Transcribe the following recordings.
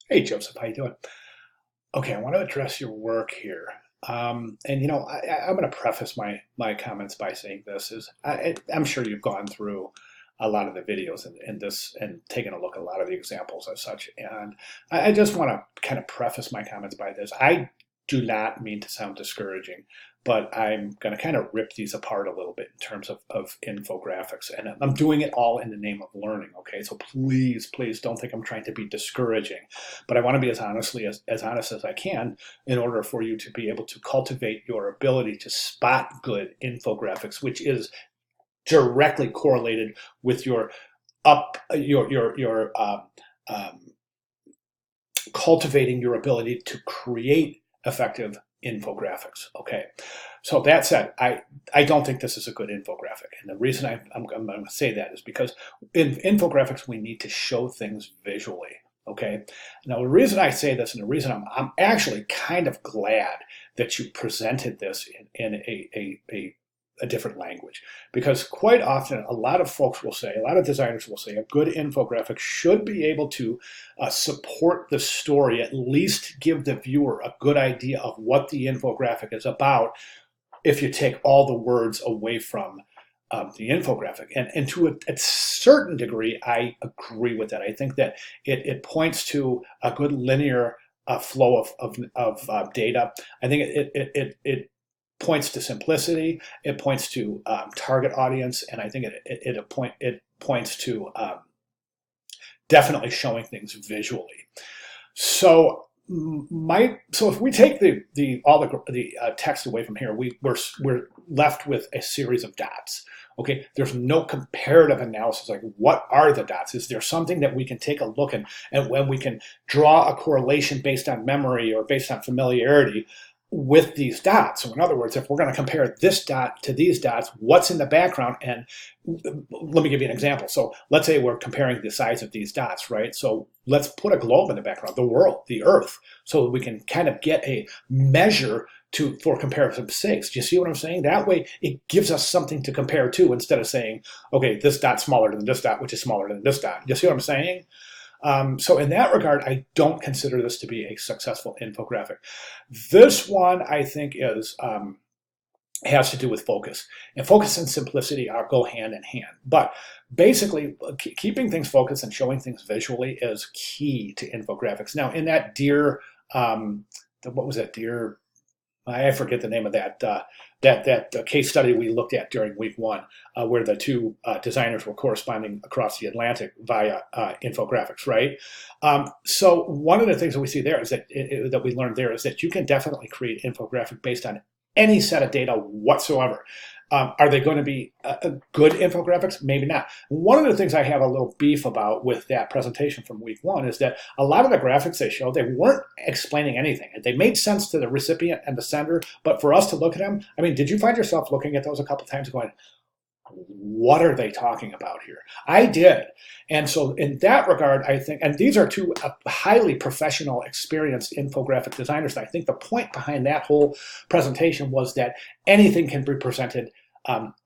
Hey, Joseph, how you doing? Okay, I want to address your work here. And I'm going to preface my comments by saying this is I'm sure you've gone through a lot of the videos and this and taken a look at a lot of the examples as such. And I just want to kind of preface my comments by this. I do not mean to sound discouraging, but I'm going to kind of rip these apart a little bit in terms of infographics. And I'm doing it all in the name of learning. Okay, so please don't think I'm trying to be discouraging, but I want to be as honest as I can in order for you to be able to cultivate your ability to spot good infographics, which is directly correlated with your up your um, cultivating your ability to create effective infographics. Okay, so that said, I don't think this is a good infographic, and the reason I'm going to say that is because in infographics we need to show things visually. Okay, now the reason I say this and the reason I'm actually kind of glad that you presented this in a different language, because quite often a lot of folks will say, a lot of designers will say, a good infographic should be able to support the story, at least give the viewer a good idea of what the infographic is about if you take all the words away from the infographic. And to a certain degree, I agree with that. I think that it points to a good linear flow of data. I think it points to simplicity. It points to target audience, and I think it points to definitely showing things visually. So if we take all the text away from here, we're left with a series of dots. Okay, there's no comparative analysis. Like, what are the dots? Is there something that we can take a look and when we can draw a correlation based on memory or based on familiarity with these dots? So in other words, if we're going to compare this dot to these dots, what's in the background? And let me give you an example. So let's say we're comparing the size of these dots, right? So let's put a globe in the background, the world, the Earth, so we can kind of get a measure for comparison sakes. Do you see what I'm saying? That way it gives us something to compare to, instead of saying, okay, this dot's smaller than this dot, which is smaller than this dot. Do you see what I'm saying? So in that regard, I don't consider this to be a successful infographic. This one, I think, has to do with focus. And focus and simplicity go hand in hand. But basically, keeping things focused and showing things visually is key to infographics. Now, in that what was that Dear? I forget the name of that case study we looked at during week one, where the two designers were corresponding across the Atlantic via infographics, right? So one of the things that we see there is that we learned there is that you can definitely create infographic based on any set of data whatsoever. Are they going to be good infographics? Maybe not. One of the things I have a little beef about with that presentation from week one is that a lot of the graphics they showed, they weren't explaining anything. They made sense to the recipient and the sender, but for us to look at them, I mean, did you find yourself looking at those a couple times going, what are they talking about here? I did. And so in that regard, I think, and these are two highly professional, experienced infographic designers, and I think the point behind that whole presentation was that anything can be presented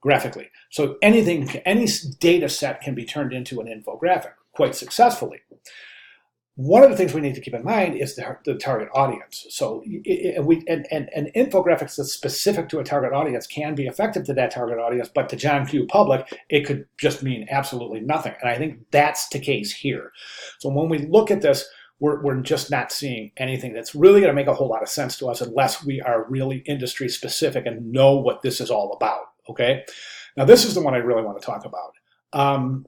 graphically. So any data set can be turned into an infographic quite successfully. One of the things we need to keep in mind is the target audience. So and infographics that's specific to a target audience can be effective to that target audience, but to John Q. public, it could just mean absolutely nothing. And I think that's the case here. So when we look at this, we're just not seeing anything that's really going to make a whole lot of sense to us unless we are really industry specific and know what this is all about. Okay. Now, this is the one I really want to talk about.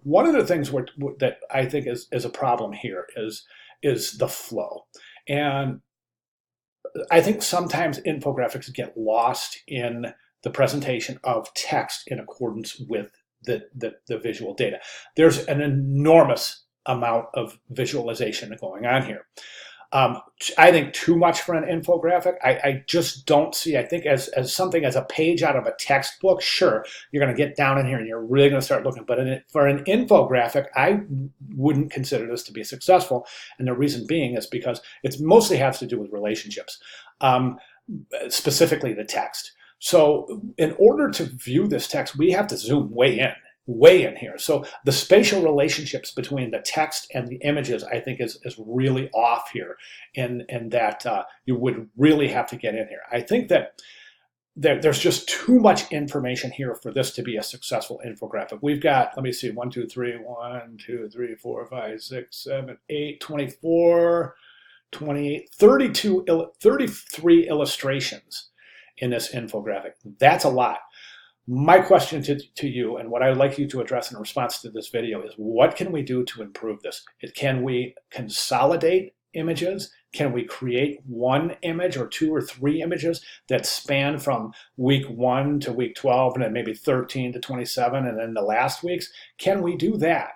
One of the things that I think is a problem here is the flow. And I think sometimes infographics get lost in the presentation of text in accordance with the visual data. There's an enormous amount of visualization going on here. I think too much for an infographic. I just don't see. I think as something as a page out of a textbook, sure, you're going to get down in here and you're really going to start looking. But for an infographic, I wouldn't consider this to be successful. And the reason being is because it mostly has to do with relationships, specifically the text. So in order to view this text, we have to zoom way in. weigh in here. So the spatial relationships between the text and the images, I think, is really off here, and that you would really have to get in here. I think that there's just too much information here for this to be a successful infographic. We've got, let me see, 1, 2, 3, 1, 2, 3, 4, 5, 6, 7, 8, 24, 28, 32, 33 illustrations in this infographic. That's a lot. My question to you, and what I'd like you to address in response to this video, is what can we do to improve this? Can we consolidate images? Can we create one image or 2 or 3 images that span from week 1 to week 12 and then maybe 13 to 27 and then the last weeks? Can we do that?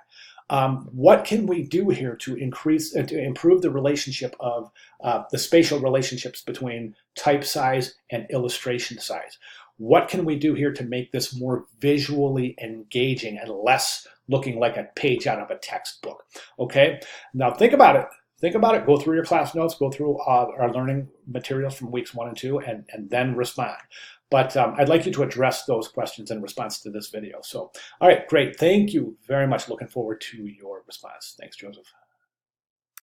What can we do here to improve the relationship of the spatial relationships between type size and illustration size? What can we do here to make this more visually engaging and less looking like a page out of a textbook? Okay, now think about it. Think about it, go through your class notes, go through our learning materials from weeks 1 and 2, and then respond. But I'd like you to address those questions in response to this video. So, all right, great. Thank you very much. Looking forward to your response. Thanks, Joseph.